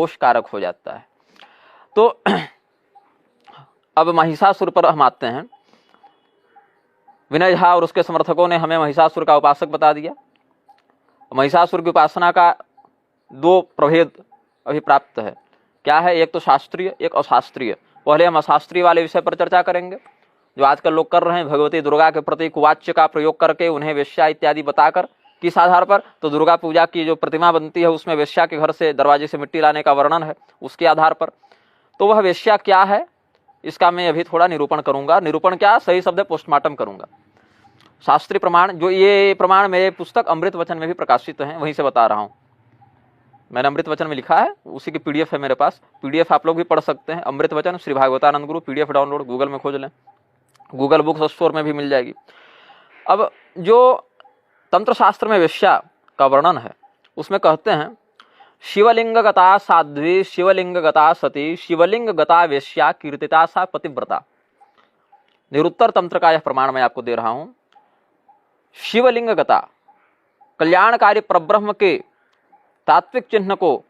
दोष कारक हो जाता है। तो अब महिषासुर पर हम आते हैं। विनय झा और उसके समर्थकों ने हमें महिषासुर का उपासक बता दिया। महिषासुर की उपासना का दो प्रभेद अभी प्राप्त है। क्या है? एक तो शास्त्रीय, एक अशास्त्रीय। पहले हम अशास्त्रीय वाले विषय पर चर्चा करेंगे, जो आजकल लोग कर रहे हैं। भगवती दुर्गा के प्रति कुवाच्य का प्रयोग करके उन्हें वेश्या इत्यादि बताकर, किस आधार पर? तो दुर्गा पूजा की जो प्रतिमा बनती है उसमें वेश्या के घर से दरवाजे से मिट्टी लाने का वर्णन है, उसके आधार पर। तो वह वेश्या क्या है, इसका मैं अभी थोड़ा निरूपण करूंगा। निरूपण क्या, सही शब्द है, पोस्टमार्टम करूंगा। शास्त्रीय प्रमाण, जो ये प्रमाण मेरे पुस्तक अमृत वचन में भी प्रकाशित हैं, वहीं से बता रहा हूं। मैंने अमृत वचन में लिखा है, उसी की पीडीएफ है मेरे पास। पीडीएफ आप लोग भी पढ़ सकते हैं। अमृत वचन श्री भागवतानंद गुरु, पीडीएफ डाउनलोड गूगल में खोज लें, गूगल बुक्स स्टोर में भी मिल जाएगी। अब जो तंत्र शास्त्र में वेश्या का वर्णन है, उसमें कहते हैं शिवलिंग गता साध्वी, शिवलिंग गता सती, शिवलिंग गता वेश्या, कीर्तिता सा पतिव्रता। निरुत्तर तंत्र का यह प्रमाण मैं आपको दे रहा हूं। शिवलिंग गता, कल्याणकारी परब्रह्म के तात्विक चिन्ह को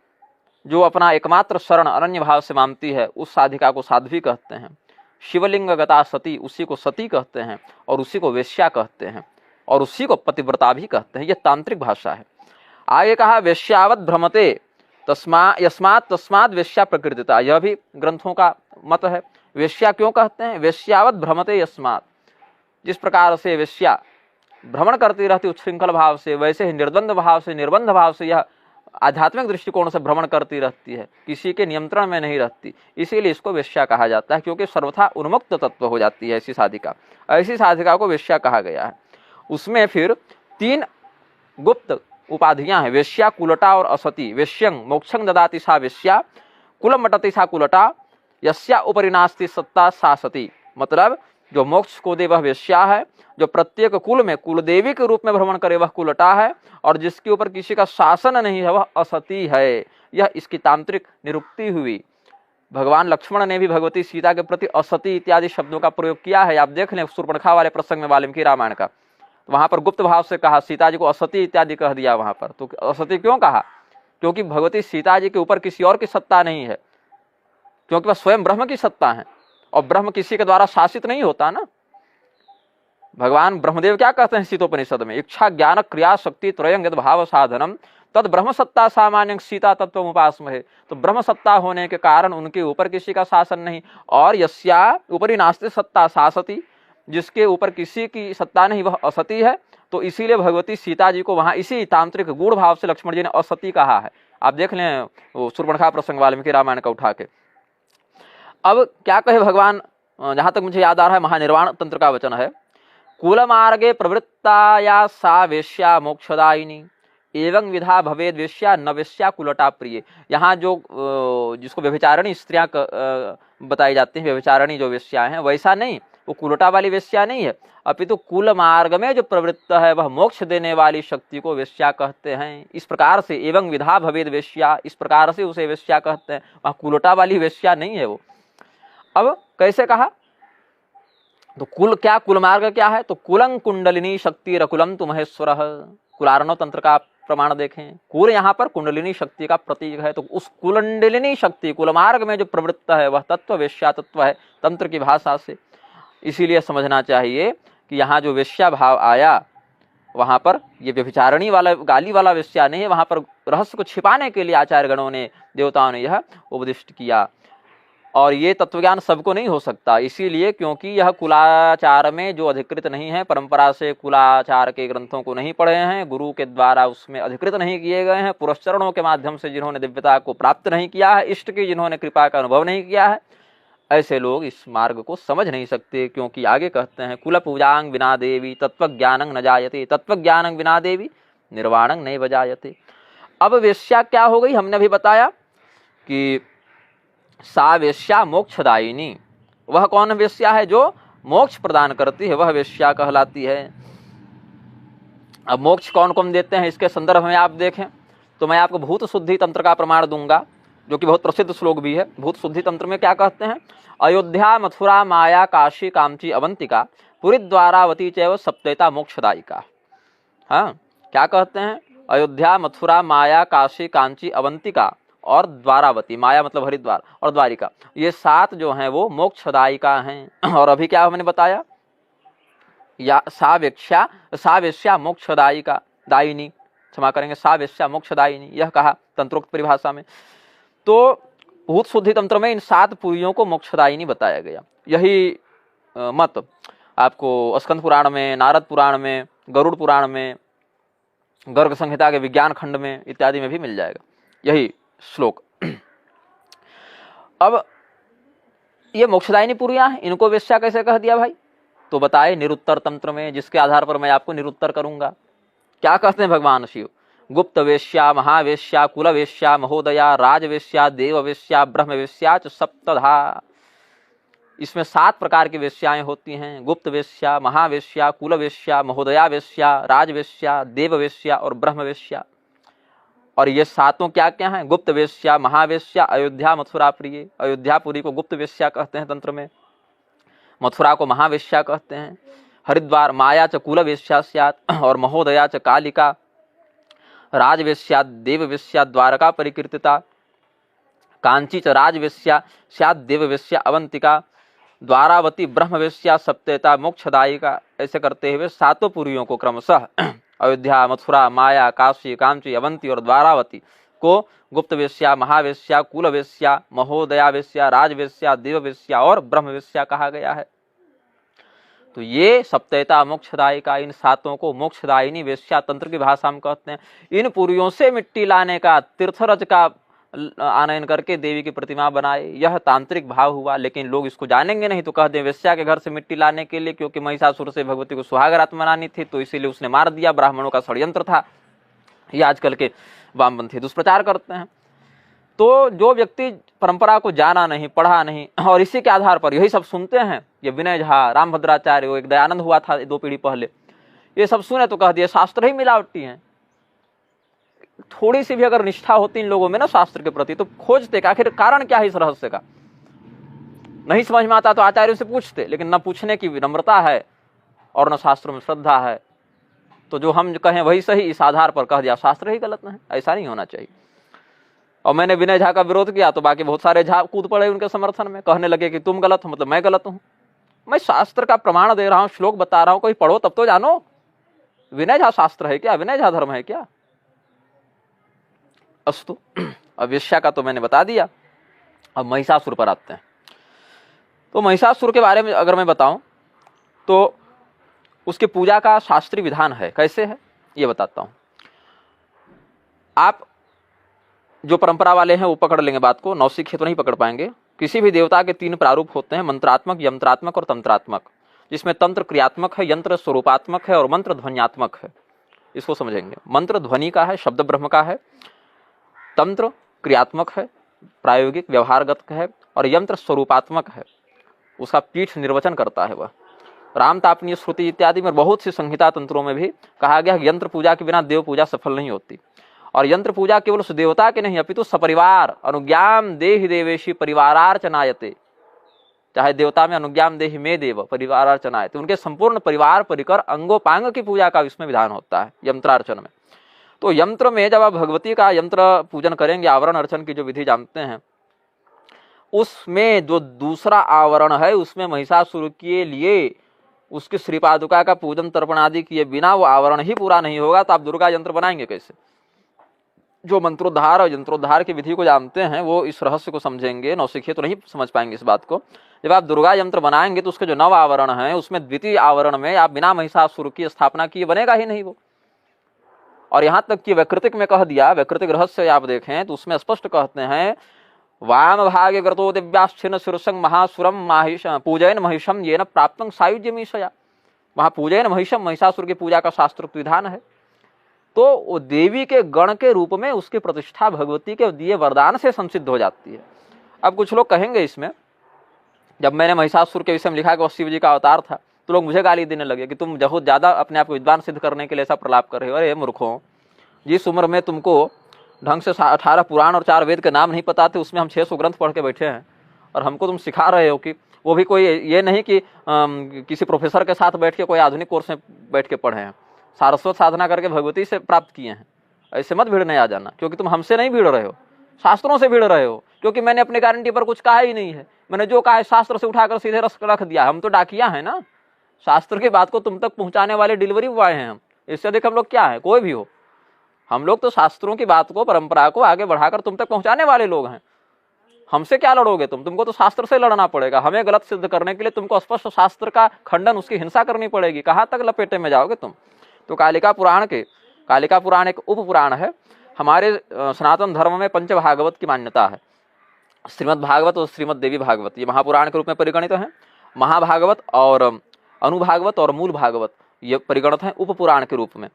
जो अपना एकमात्र शरण अनन्य भाव से मानती है, उस साधिका को साध्वी कहते हैं। शिवलिंग गता सती, उसी को सती कहते हैं, और उसी को वेश्या कहते हैं, और उसी को पतिव्रता भी कहते हैं। यह तांत्रिक भाषा है। आगे कहा वेश्यावत भ्रमते यस्मात् तस्मात् वेश्या प्रकृतिता। यह भी ग्रंथों का मत है। वेश्या क्यों कहते हैं? वेश्यावत भ्रमते यस्मात्, जिस प्रकार से वेश्या भ्रमण करती रहती उच्छृंखल भाव से, वैसे ही निर्द्वंद भाव से, निर्बंध भाव से यह आध्यात्मिक दृष्टिकोण से भ्रमण करती रहती है, किसी के नियंत्रण में नहीं रहती। इसीलिए इसको वेश्या कहा जाता है, क्योंकि सर्वथा उन्मुक्त तत्व हो जाती है ऐसी साधिका। ऐसी साधिका को वेश्या कहा गया है। उसमें फिर तीन गुप्त उपाधियां हैं, वेश्या, कुलटा और असती। वेश्यं मोक्षं ददाति सा वेश्या, कुलम मटति सा कुलटा, यस्या उपरि नास्ति सत्ता सा सती। मतलब जो मोक्ष को दे वह वेश्या है, जो प्रत्येक कुल में कुलदेवी के रूप में भ्रमण करे वह कुलटा है, और जिसके ऊपर किसी का शासन नहीं है वह असती है। यह इसकी तांत्रिक निरुक्ति हुई। भगवान लक्ष्मण ने भी भगवती सीता के प्रति असती इत्यादि शब्दों का प्रयोग किया है। आप देख लें शूर्पणखा वाले प्रसंग में वाल्मीकि रामायण का, तो वहां पर गुप्त भाव से कहा, सीता जी को असती इत्यादि कह दिया वहां पर। तो असती क्यों कहा? क्योंकि भगवती सीता जी के ऊपर किसी और की सत्ता नहीं है, क्योंकि वह स्वयं ब्रह्म की सत्ता है, और ब्रह्म किसी के द्वारा शासित नहीं होता ना। भगवान ब्रह्मदेव क्या कहते हैं सीतोपनिषद में? इच्छा ज्ञान क्रिया शक्ति त्रयं यद भाव साधनम तद ब्रह्म सत्ता सामान्य सीता तत्व उपासमहे। तो ब्रह्म सत्ता होने के कारण उनके ऊपर किसी का शासन नहीं, और यस्या उपरि नास्ति सत्ता सासती, जिसके ऊपर किसी की सत्ता नहीं वह असती है। तो इसीलिए भगवती सीता जी को वहां इसी तांत्रिक गूढ़ भाव से लक्ष्मण जी ने असती कहा है। आप देख लें वो शूर्पणखा प्रसंग वाल्मीकि रामायण का उठा के। अब क्या कहे भगवान, जहां तक मुझे याद आ रहा है महानिर्वाण तंत्र का वचन है, कुल मार्गे प्रवृत्ताया सा वेश्या मोक्षदायिनी एवं विधा भवेद वेश्या न वेश्या कुलटा प्रिय। यहाँ जो जिसको व्यभिचारिणी स्त्रियां बताई जाती हैं, व्यभिचारिणी जो वेश्या हैं, वैसा नहीं, वो कुलटा वाली वेश्या नहीं है, अपितु कुल मार्ग में जो प्रवृत्त है वह मोक्ष देने वाली शक्ति को वेश्या कहते हैं। इस प्रकार से एवं विधा भवेद वेश्या, इस प्रकार से उसे वेश्या कहते हैं। वहाँ कुलटा वाली वेश्या नहीं है वो। अब कैसे कहा? तो कुल क्या, कुल मार्ग क्या है? तो कुलं कुंडलिनी शक्ति रकुलम तु महेश्वर। कुलार्णव तंत्र का प्रमाण देखें, कुल यहाँ पर कुंडलिनी शक्ति का प्रतीक है। तो उस कुंडलिनी शक्ति, कुल मार्ग में जो प्रवृत्त है वह तत्व वेश्या तत्व है तंत्र की भाषा से। इसीलिए समझना चाहिए कि यहाँ जो वेश्या भाव आया, वहाँ पर ये व्यभिचारिणी वाला गाली वाला वेश्या नहीं है। वहाँ पर रहस्य को छिपाने के लिए आचार्य गणों ने, देवताओं ने यह उपदिष्ट किया। और ये तत्वज्ञान सबको नहीं हो सकता, इसीलिए क्योंकि यह कुलाचार में जो अधिकृत नहीं है, परंपरा से कुलाचार के ग्रंथों को नहीं पढ़े हैं, गुरु के द्वारा उसमें अधिकृत नहीं किए गए हैं, पुरस्चरणों के माध्यम से जिन्होंने दिव्यता को प्राप्त नहीं किया है, इष्ट की जिन्होंने कृपा का अनुभव नहीं किया है, ऐसे लोग इस मार्ग को समझ नहीं सकते। क्योंकि आगे कहते हैं कुल पूजांग विना देवी तत्वज्ञानं न जायते, तत्वज्ञानं विना देवी निर्वाणं नैव जायते। अब वेश्या क्या हो गई? हमने अभी बताया कि सा वेश्या मोक्षदायिनी। वह कौन वेश्या है? जो मोक्ष प्रदान करती है, वह वेश्या कहलाती है। अब मोक्ष कौन कौन देते हैं इसके संदर्भ में आप देखें तो मैं आपको भूत शुद्धि तंत्र का प्रमाण दूंगा, जो कि बहुत प्रसिद्ध श्लोक भी है। भूत शुद्धि तंत्र में क्या कहते हैं? अयोध्या मथुरा माया काशी कामची अवंतिका पुरी द्वारावती चैव सप्तैता मोक्षदायिका। हाँ, क्या कहते हैं? अयोध्या मथुरा माया काशी कांची अवंतिका, और द्वारावती, माया मतलब हरिद्वार और द्वारिका, ये 7 जो हैं वो मोक्षदायिका हैं। और अभी क्या मैंने बताया, या सा वेश्या मोक्षदायिका, दायिनी, क्षमा करेंगे, सा वेश्या मोक्षदायिनी, यह कहा तंत्रोक्त परिभाषा में। तो भूत शुद्धि तंत्र में इन 7 पुरियों को मोक्षदायिनी बताया गया। यही मत आपको स्कंद पुराण में, नारद पुराण में, गरुड़ पुराण में, गर्ग संहिता के विज्ञान खंड में इत्यादि में भी मिल जाएगा यही श्लोक। अब ये मोक्षदायिनी पुरियां हैं, इनको वेश्या कैसे कह दिया भाई? तो बताए निरुत्तर तंत्र में, जिसके आधार पर मैं आपको निरुत्तर करूंगा। क्या कहते हैं भगवान शिव? गुप्त वेश्या, महावेश्या, कुल वेश्या, महोदया, राजवेश्या, देववेश्या, ब्रह्मवेश्या च सप्तधा। इसमें 7 प्रकार की वेश्याएं होती हैं, गुप्त वेश्या, महावेश्या, कुल वेश्या, महोदया वेश्या, राजवेश्या, देववेश्या और ब्रह्मवेश्या। और ये 7 क्या क्या हैं? गुप्त वेश्या, महावेश्या, अयोध्या मथुरा प्रिय, अयोध्यापुरी को गुप्त वेश्या कहते हैं तंत्र में, मथुरा को महावेश्या कहते हैं, हरिद्वार माया च कुल वेश्या स्यात्, और महोदया च कालिका, राजवेश्या, देववेश्या, द्वारका परिकीर्तिता, कांची च राजवेश्या स्यात्, देववेश्या अवंतिका, द्वारावती ब्रह्मवेश्या, सप्तेता मोक्षदायिका। ऐसे करते हुए 7 पुरियों को क्रमशः अयोध्या, मथुरा, माया, काशी, कांची, अवंती और द्वारावती को गुप्त वेश्या, महावेश्या, कुल वेश्या, महोदया वेश्या, राजवेश्या, देववेश्या और ब्रह्मवेश्या कहा गया है। तो ये सप्तेता मोक्षदायिका, इन 7 को मोक्षदायिनी वेश्या तंत्र की भाषा में कहते हैं। इन पुरियों से मिट्टी लाने का, तीर्थरज का आनयन करके देवी की प्रतिमा बनाए, यह तांत्रिक भाव हुआ। लेकिन लोग इसको जानेंगे नहीं तो कह दें वेश्या के घर से मिट्टी लाने के लिए, क्योंकि महिषासुर से भगवती को सुहागरात मनानी थी तो इसीलिए उसने मार दिया, ब्राह्मणों का षड्यंत्र था। ये आजकल के वामपंथी दुष्प्रचार करते हैं। तो जो व्यक्ति परंपरा को जाना नहीं, पढ़ा नहीं और इसी के आधार पर यही सब सुनते हैं, ये विनय झा, रामभद्राचार्य, एक दयानंद हुआ था 2 पीढ़ी पहले, ये सब सुने तो कह दिए शास्त्र ही मिलावटी हैं। थोड़ी सी भी अगर निष्ठा होती इन लोगों में ना शास्त्र के प्रति तो खोजते कि आखिर कारण क्या है इस रहस्य का। नहीं समझ में आता तो आचार्यों से पूछते, लेकिन न पूछने की विनम्रता है और न शास्त्र में श्रद्धा है। तो जो हम कहें वही सही, इस आधार पर कह दिया शास्त्र ही गलत है। ऐसा नहीं होना चाहिए। और मैंने विनय झा का विरोध किया तो बाकी बहुत सारे झा कूद पड़े उनके समर्थन में, कहने लगे कि तुम गलत हो मतलब मैं गलत हूं। मैं शास्त्र का प्रमाण दे रहा हूं, श्लोक बता रहा हूं, कोई पढ़ो तब तो जानो। विनय झा शास्त्र है क्या? विनय झा धर्म है क्या? अस्तु, अब वेश्या का तो मैंने बता दिया। अब महिषासुर पर आते हैं। तो महिषासुर के बारे में अगर मैं बताऊं तो उसकी पूजा का शास्त्रीय विधान है, कैसे है ये बताता हूं। आप जो परंपरा वाले हैं वो पकड़ लेंगे बात को, नौसिखिए तो नहीं पकड़ पाएंगे। किसी भी देवता के 3 प्रारूप होते हैं, मंत्रात्मक, यंत्रात्मक और तंत्रात्मक, जिसमें तंत्र क्रियात्मक है, यंत्र स्वरूपात्मक है और मंत्र ध्वन्यात्मक है। इसको समझेंगे। मंत्र ध्वनि का है, शब्द ब्रह्म का है, तंत्र क्रियात्मक है, प्रायोगिक व्यवहारगत है, और यंत्र स्वरूपात्मक है, उसका पीठ निर्वचन करता है वह। रामतापनीय श्रुति इत्यादि में बहुत सी संहिता तंत्रों में भी कहा गया यंत्र पूजा के बिना देव पूजा सफल नहीं होती। और यंत्र पूजा केवल उस देवता के नहीं अपितु सपरिवार अनुज्ञाम देहि देवेशी परिवारार्चनायते, चाहे देवता में अनुज्ञाम देहि में देव परिवारार्चनायते, उनके संपूर्ण परिवार परिकर अंगोपांग की पूजा का इसमें विधान होता है यंत्रार्चन में। तो यंत्र में जब आप भगवती का यंत्र पूजन करेंगे, आवरण अर्चन की जो विधि जानते हैं, उसमें जो दूसरा आवरण है उसमें महिषासुर के लिए उसकी श्रीपादुका का पूजन तर्पण आदि किए बिना वो आवरण ही पूरा नहीं होगा। तो आप दुर्गा यंत्र बनाएंगे कैसे? जो मंत्रोद्धार और यंत्रोद्धार की विधि को जानते हैं वो इस रहस्य को समझेंगे, नौसिखिए तो नहीं समझ पाएंगे इस बात को। जब आप दुर्गा यंत्र बनाएंगे तो उसके जो 9 आवरण हैं उसमें द्वितीय आवरण में आप बिना महिषासुर की स्थापना किए बनेगा ही नहीं वो। और यहाँ तक कि वैकृतिक में कह दिया, वैकृतिक रहस्य आप देखें तो उसमें स्पष्ट कहते हैं वाम भागे ग्रतो दिव्याश्चिन्न शीर्षं महासुरम पूजयन महिषम येन प्राप्तं सायुज्यमीशया। वहाँ पूजयन महिषम महिषासुर की पूजा का शास्त्रोक्त विधान है। तो वो देवी के गण के रूप में उसकी प्रतिष्ठा भगवती के दिए वरदान से संसिद्ध हो जाती है। अब कुछ लोग कहेंगे इसमें, जब मैंने महिषासुर के विषय में लिखा कि वो शिव जी का अवतार था तो लोग मुझे गाली देने लगे कि तुम बहुत ज़्यादा अपने आप को विद्वान सिद्ध करने के लिए ऐसा प्रलाप कर रहे हो। अरे मूर्खों, जिस उम्र में तुमको ढंग से 18 पुराण और 4 वेद के नाम नहीं पता थे, उसमें हम 600 ग्रंथ पढ़ के बैठे हैं और हमको तुम सिखा रहे हो कि वो भी कोई ये नहीं कि किसी प्रोफेसर के साथ बैठ के कोई आधुनिक कोर्स में बैठ के पढ़े हैं, सारस्वत साधना करके भगवती से प्राप्त किए हैं। ऐसे मत भीड़ने आ जाना, क्योंकि तुम हमसे नहीं भीड़ रहे हो, शास्त्रों से भिड़ रहे हो, क्योंकि मैंने अपने गारंटी पर कुछ कहा ही नहीं है। मैंने जो कहा है शास्त्र से उठाकर सीधे रख दिया। हम तो डाकिया है ना, शास्त्र की बात को तुम तक पहुंचाने वाले डिलीवरी बॉय हैं हम। इससे अधिक हम लोग क्या है, कोई भी हो, हम लोग तो शास्त्रों की बात को, परंपरा को आगे बढ़ाकर तुम तक पहुंचाने वाले लोग हैं। हमसे क्या लड़ोगे तुमको तो शास्त्र से लड़ना पड़ेगा। हमें गलत सिद्ध करने के लिए तुमको स्पष्ट शास्त्र का खंडन, उसकी हिंसा करनी पड़ेगी। कहाँ तक लपेटे में जाओगे तुम। तो कालिका पुराण एक उप पुराण है। हमारे सनातन धर्म में पंचभागवत की मान्यता है। श्रीमद् भागवत और श्रीमद् देवी भागवत ये महापुराण के रूप में परिगणित हैं। महाभागवत और अनुभागवत और मूल भागवत ये परिगणित हैं उप पुराण के रूप में।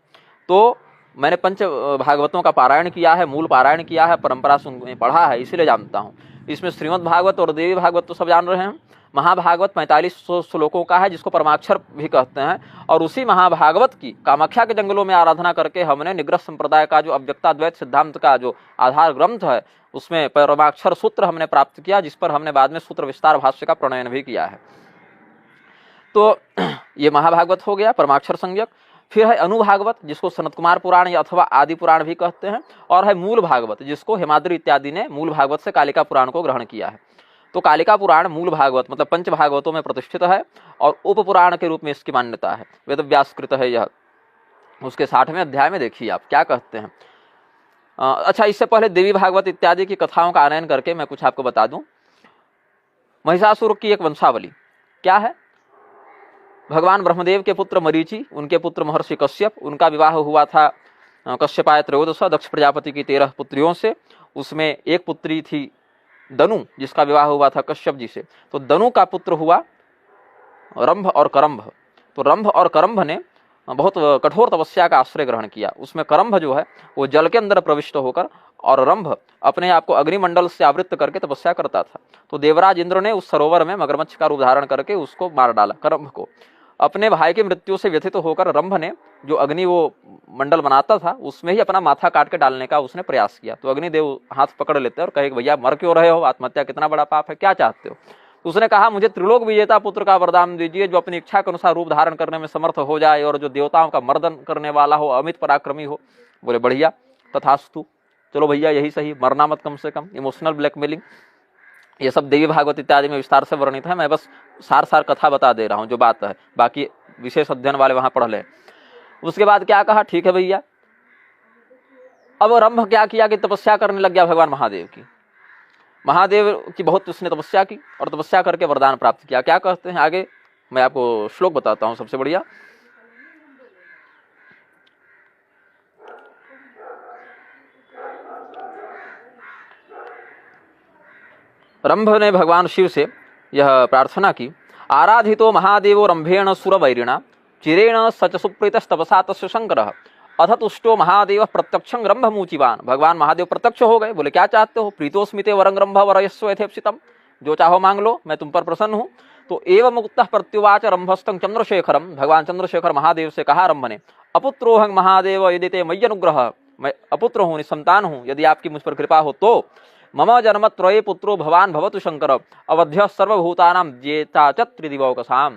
तो मैंने पंच भागवतों का पारायण किया है, मूल पारायण किया है, परंपरा सुन पढ़ा है, इसीलिए जानता हूँ। इसमें श्रीमद् भागवत और देवी भागवत तो सब जान रहे हैं। महाभागवत 4500 श्लोकों का है, जिसको परमाक्षर भी कहते हैं। और उसी महाभागवत की कामाख्या के जंगलों में आराधना करके हमने निग्रह संप्रदाय का जो अव्यक्ताद्वैत सिद्धांत का जो आधार ग्रंथ है, उसमें परमाक्षर सूत्र हमने प्राप्त किया, जिस पर हमने बाद में सूत्र विस्तार भाष्य का प्रणयन भी किया है। तो ये महाभागवत हो गया परमाक्षर संज्ञक। फिर है अनुभागवत, जिसको सनत कुमार पुराण या अथवा आदि पुराण भी कहते हैं। और है मूल भागवत, जिसको हेमाद्रि इत्यादि ने मूल भागवत से कालिका पुराण को ग्रहण किया है। तो कालिका पुराण मूल भागवत मतलब पंच भागवतों में प्रतिष्ठित है और उप पुराण के रूप में इसकी मान्यता है। वेद व्यासकृत है यह। उसके 60वें अध्याय में देखिए आप क्या कहते हैं। अच्छा, इससे पहले देवी भागवत इत्यादि की कथाओं का आनयन करके मैं कुछ आपको बता दूं। महिषासुर की एक वंशावली क्या है। भगवान ब्रह्मदेव के पुत्र मरीचि, उनके पुत्र महर्षि कश्यप, उनका विवाह हुआ था कश्यपाय त्रयोदश दक्ष प्रजापति की 13 पुत्रियों से। उसमें एक पुत्री थी दनु, जिसका विवाह हुआ था कश्यप जी से। तो दनु का पुत्र हुआ रंभ और करंभ। तो रंभ और करंभ ने बहुत कठोर तपस्या का आश्रय ग्रहण किया। उसमें करंभ जो है वो जल के अंदर प्रविष्ट होकर, और रंभ अपने आप को अग्निमंडल से आवृत्त करके तपस्या करता था। तो देवराज इंद्र ने उस सरोवर में मगरमच्छ का रूप धारण करके उसको मार डाला, करंभ को। अपने भाई की मृत्यु से व्यथित होकर रंभ ने जो अग्नि वो मंडल बनाता था, उसमें ही अपना माथा काट के डालने का उसने प्रयास किया। तो अग्निदेव हाथ पकड़ लेते और कहे भैया मर क्यों रहे हो, आत्महत्या कितना बड़ा पाप है, क्या चाहते हो। तो उसने कहा मुझे त्रिलोक विजेता पुत्र का वरदान दीजिए, जो अपनी इच्छा के अनुसार रूप धारण करने में समर्थ हो जाए और जो देवताओं का मर्दन करने वाला हो, अमित पराक्रमी हो। बोले बढ़िया, तथास्तु, चलो भैया यही सही, मरना मत कम से कम। इमोशनल ब्लैकमेलिंग ये सब देवी भागवत इत्यादि में विस्तार से वर्णित है। मैं बस सार कथा बता दे रहा हूँ जो बात है, बाकी विशेष अध्ययन वाले वहां पढ़ ले। उसके बाद क्या कहा, ठीक है भैया। अब रंभ क्या किया कि तपस्या करने लग गया भगवान महादेव की। महादेव की बहुत उसने तपस्या की और तपस्या करके वरदान प्राप्त किया। क्या कहते हैं आगे, मैं आपको श्लोक बताता हूं सबसे बढ़िया। रंभ ने भगवान शिव से यह प्रार्थना की, आराधितो महादेवो रंभेण सुरवैरिणा चिरेण सच सुप्रीतस्तपसा तस्य शंकरः अथ तुष्टो महादेव प्रत्यक्षं रंभमूचिवान। भगवान महादेव प्रत्यक्ष हो गए। बोले क्या चाहते हो, प्रीतोस्मिते वरं रंभ वरयस्व यथेप्सितम्, जो चाहो मांग लो, मैं तुम पर प्रसन्न हूँ। तो एवं मुक्तः प्रत्युवाच रंभस्तं चंद्रशेखरम। भगवान चंद्रशेखर महादेव से कहा रंभ ने, अपुत्रोहं महादेव यदि ते मयि अनुग्रह, मैं अपुत्र हूँ, निसंतान हूँ, यदि आपकी मुझ पर कृपा हो तो मम जन्म त्रये पुत्रो भवान भवतु शंकर अवध्य सर्वभूतानां जेता च त्रिदिवौकसाम।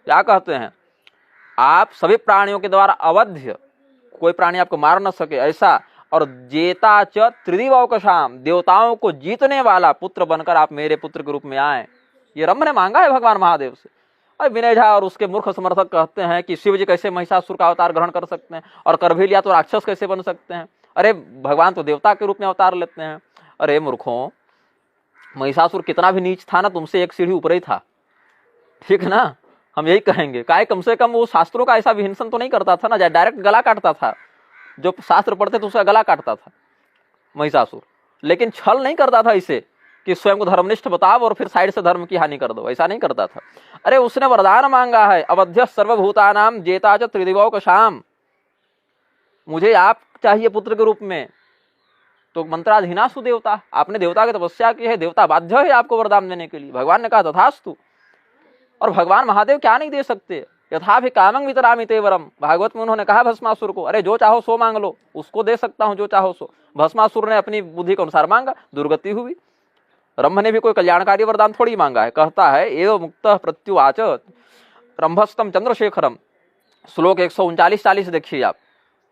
क्या कहते हैं, आप सभी प्राणियों के द्वारा अवध्य, कोई प्राणी आपको मार न सके ऐसा, और जेता च त्रिदिवौकसाम, देवताओं को जीतने वाला पुत्र बनकर आप मेरे पुत्र के रूप में आए। ये रंभ ने मांगा है भगवान महादेव से। और विनय झा और उसके मूर्ख समर्थक कहते हैं कि शिव जी कैसे महिषासुर का अवतार ग्रहण कर सकते हैं, और कर भी लिया तो राक्षस कैसे बन सकते हैं। अरे भगवान तो देवता के रूप में अवतार लेते हैं। अरे मूर्खों, महिषासुर कितना भी नीच था ना, तुमसे एक सीढ़ी ऊपर ही था, ठीक है ना। हम यही कहेंगे, काय कम से कम वो शास्त्रों का ऐसा विहिंसन तो नहीं करता था ना, डायरेक्ट गला काटता था। जो शास्त्र पढ़ते थे उसका गला काटता था महिषासुर, लेकिन छल नहीं करता था इसे कि स्वयं को धर्मनिष्ठ बताओ और फिर साइड से धर्म की हानि कर दो, ऐसा नहीं करता था। अरे उसने वरदान मांगा है, अवध्य सर्वभूतानाम जेता च त्रिदिवौकसाम, मुझे आप चाहिए पुत्र के रूप में। तो मंत्राधीनासु देवता, आपने देवता की तपस्या की है, देवता बाध्य है आपको वरदान देने के लिए। भगवान ने कहा तथास्तु। और भगवान महादेव क्या नहीं दे सकते, यथा भी कामं वितरामि ते वरम। भागवत में उन्होंने कहा भस्मासुर को, अरे जो चाहो सो मांग लो, उसको दे सकता हूं जो चाहो सो। भस्मासुर ने अपनी बुद्धि के अनुसार मांगा, दुर्गति हुई। रंभ ने भी कोई कल्याणकारी वरदान थोड़ी मांगा है। कहता है एव मुक्तः प्रत्युवाच रंभस्तम चंद्रशेखरम, श्लोक 139-40 देखिए आप,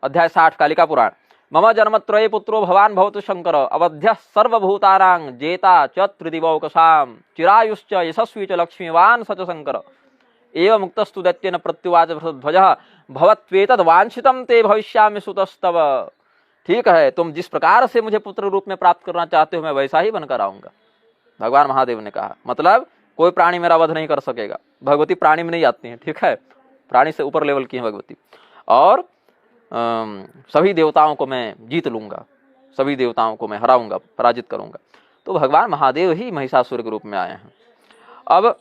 अध्याय 60 कालिका पुराण। मम जन्मत्रये पुत्रो भवान भवतु शंकर अवध्य सर्वभूतानां जेता च त्रिदिवौकसाम चिरायुश्च यशस्वी च लक्ष्मीवान सच शंकर एवं मुक्तस्तु दैत्येन प्रत्युवाच ध्वजः भवत्वेतद् वांछितं ते भविष्यामि सुतस्तव। ठीक है, तुम जिस प्रकार से मुझे पुत्र रूप में प्राप्त करना चाहते हो मैं वैसा ही बनकर आऊंगा। भगवान महादेव ने कहा, मतलब कोई प्राणी मेरा वध नहीं कर सकेगा। भगवती प्राणी में नहीं आती हैं, ठीक है, प्राणी से ऊपर लेवल की है भगवती। और सभी देवताओं को मैं जीत लूंगा, सभी देवताओं को मैं हराऊंगा, पराजित करूंगा। तो भगवान महादेव ही महिषासुर के रूप में आए हैं। अब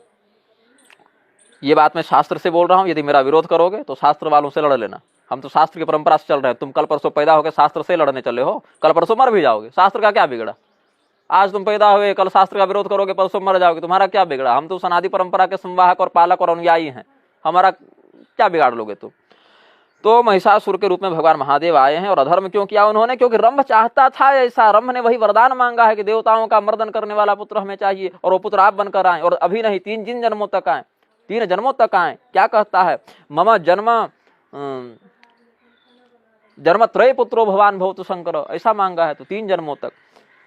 ये बात मैं शास्त्र से बोल रहा हूं, यदि मेरा विरोध करोगे तो शास्त्र वालों से लड़ लेना। हम तो शास्त्र की परंपरा से चल रहे हैं, तुम कल परसों पैदा होकर शास्त्र से लड़ने चले हो, कल परसों मर भी जाओगे। शास्त्र का क्या बिगड़ा? आज तुम पैदा हुए, कल शास्त्र का विरोध करोगे, परसों मर जाओगे, तुम्हारा क्या बिगड़ा? हम तो सनादि परंपरा के संवाहक और पालक और अनुयायी हैं, हमारा क्या बिगाड़ लोगे तुम? तो महिषासुर के रूप में भगवान महादेव आए हैं। और अधर्म क्यों किया उन्होंने? क्योंकि रंभ चाहता था ऐसा, रंभ ने वही वरदान मांगा है कि देवताओं का मर्दन करने वाला पुत्र हमें चाहिए, और वो पुत्र आप बनकर आए, और अभी नहीं 3 जन्मों तक आए, 3 जन्मों तक आए। क्या कहता है? मम जन्मत्रय पुत्रो भवान भवतु शंकर, ऐसा मांगा है, तो 3 जन्मों तक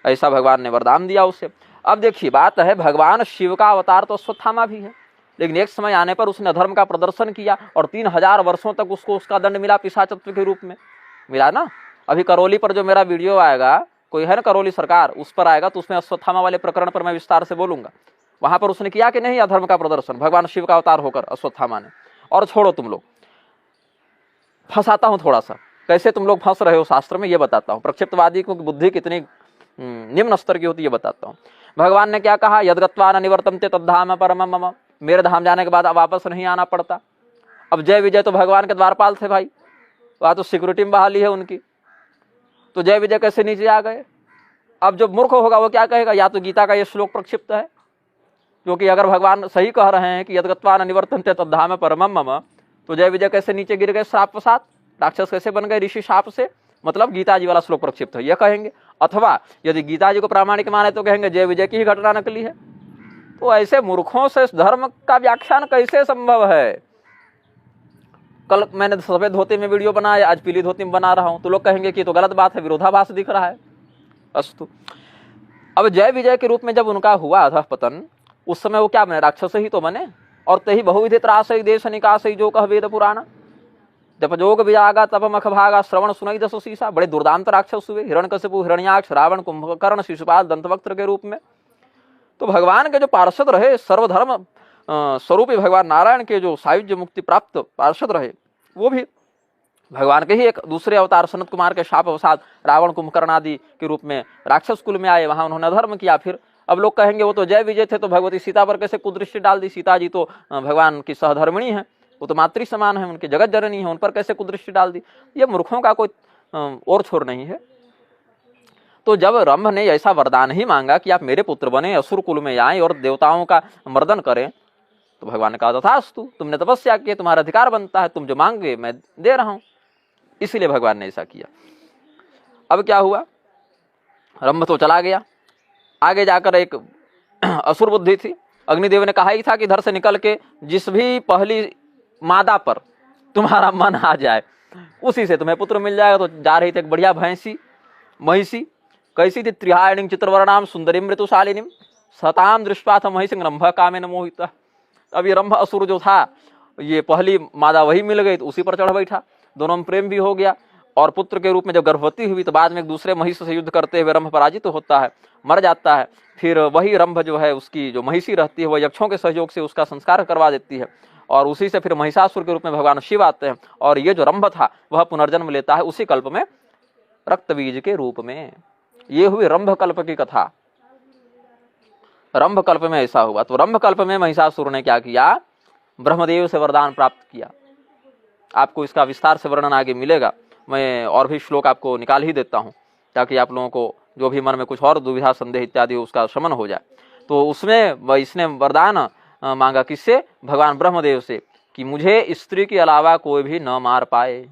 ऐसा भगवान ने वरदान दिया उसे। अब देखिए बात है, भगवान शिव का अवतार तो अश्वत्थामा भी है, लेकिन एक समय आने पर उसने अधर्म का प्रदर्शन किया और 3000 वर्षों तक उसको उसका दंड मिला, पिशाचत्व के रूप में मिला ना। अभी करौली पर जो मेरा वीडियो आएगा, कोई है ना करौली सरकार, उस पर आएगा, तो उसमें अश्वत्थामा वाले प्रकरण पर मैं विस्तार से बोलूंगा। वहां पर उसने किया कि नहीं अधर्म का प्रदर्शन, भगवान शिव का अवतार होकर अश्वत्थामा ने। और छोड़ो तुम लोग, फंसाता हूं थोड़ा सा, कैसे तुम लोग फंस रहे हो शास्त्र में, ये बताता हूं। प्रक्षिप्तवादी को बुद्धि कितनी निम्न स्तर की होती है, ये बताता हूँ। भगवान ने क्या कहा? यद्गत्वा न निवर्तन्ते तद्धाम परमं मम, मेरे धाम जाने के बाद अब वापस नहीं आना पड़ता। अब जय विजय तो भगवान के द्वारपाल थे भाई, वहां तो सिक्योरिटी में बहाली है उनकी, तो जय विजय कैसे नीचे आ गए? अब जो मूर्ख होगा वो क्या कहेगा? या तो गीता का ये श्लोक प्रक्षिप्त है, क्योंकि अगर भगवान सही कह रहे हैं कि यद्गत्वा न निवर्तन्ते तद्धाम परमं मम, तो जय विजय कैसे नीचे गिर गए श्रापवशात, राक्षस कैसे बन गए ऋषि शाप से? मतलब गीता जी वाला श्लोक प्रक्षिप्त है, यह कहेंगे। अथवा यदि गीता जी को प्रामाणिक माने तो कहेंगे जय विजय की ही घटना नकली है। तो ऐसे मूर्खों से धर्म का व्याख्यान कैसे संभव है? कल मैंने सफेद धोती में वीडियो बनाया, आज पीली धोती में बना रहा हूं, तो लोग कहेंगे कि तो गलत बात है, विरोधाभास दिख रहा है। अस्तु, अब जय विजय के रूप में जब उनका हुआ था पतन, उस समय वो क्या बने? राक्षस ही तो बने। और तही बहुविधि त्रासई देश निकासई जो कह वेद पुराण, जब जोग विजागा तप मख भागा श्रवण सुनई दसो शीशा। बड़े दुर्दांत राक्षस हुए, हिरण्यकशिपु, हिरण्याक्ष, रावण, कुंभकर्ण, शिशुपाल, दंतवक्त्र के रूप में। तो भगवान के जो पार्षद रहे, सर्वधर्म स्वरूपी भगवान नारायण के जो सायुज्य मुक्ति प्राप्त पार्षद रहे, वो भी भगवान के ही एक दूसरे अवतार सनत कुमार के शाप अवसाद रावण, कुंभकर्ण आदि के रूप में राक्षस कुल में आए, वहां उन्होंने धर्म किया। फिर अब लोग कहेंगे वो तो जय विजय थे, तो भगवती सीता पर कैसे कुदृष्टि डाल दी? सीता जी तो भगवान की सहधर्मिणी है, वो तो मातृ समान है, उनके जगत जननी है, उन पर कैसे कुदृष्टि डाल दी? ये मूर्खों का कोई और छोर नहीं है। तो जब रंभ ने ऐसा वरदान ही मांगा कि आप मेरे पुत्र बने, असुर कुल में आए और देवताओं का मर्दन करें, तो भगवान ने कहा तथास्तु, तुमने तपस्या की, तुम्हारा अधिकार बनता है, तुम जो मांगे मैं दे रहा हूं। इसीलिए भगवान ने ऐसा किया। अब क्या हुआ? रंभ तो चला गया, आगे जाकर एक असुर बुद्धि थी। अग्निदेव ने कहा ही था कि इधर से निकल के जिस भी पहली मादा पर तुम्हारा मन आ जाए उसी से तुम्हें पुत्र मिल जाएगा। तो जा रही थी एक बढ़िया भैंसी, महिषी, कैसी थी? त्रिहायणीं चित्रवर्णाम सुंदरीं ऋतुशालिनीं सताम दृष्टाथ महिषी रंभ कामेन मोहितः। अब ये रंभ असुर जो था, ये पहली मादा वही मिल गई, तो उसी पर चढ़ बैठा, दोनों में प्रेम भी हो गया। और पुत्र के रूप में जब गर्भवती हुई तो बाद में एक दूसरे महिष से युद्ध करते हुए रंभ पराजित होता है, मर जाता है। फिर वही रंभ जो है, उसकी जो महिषी रहती है, वह यक्षों के सहयोग से उसका संस्कार करवा देती है, और उसी से फिर महिषासुर के रूप में भगवान शिव आते हैं। और ये जो रंभ था वह पुनर्जन्म लेता है उसी कल्प में रक्तबीज के रूप में। ये हुई रंभ कल्प की कथा। रंभ कल्प में ऐसा हुआ। तो रंभ कल्प में महिषासुर ने क्या किया? ब्रह्मदेव से वरदान प्राप्त किया। आपको इसका विस्तार से वर्णन आगे मिलेगा, मैं और भी श्लोक आपको निकाल ही देता हूं, ताकि आप लोगों को जो भी मन में कुछ और दुविधा संदेह इत्यादि उसका शमन हो जाए। तो उसमें इसने वरदान मांगा किससे? भगवान ब्रह्मदेव से, कि मुझे स्त्री के अलावा कोई भी न मार पाए,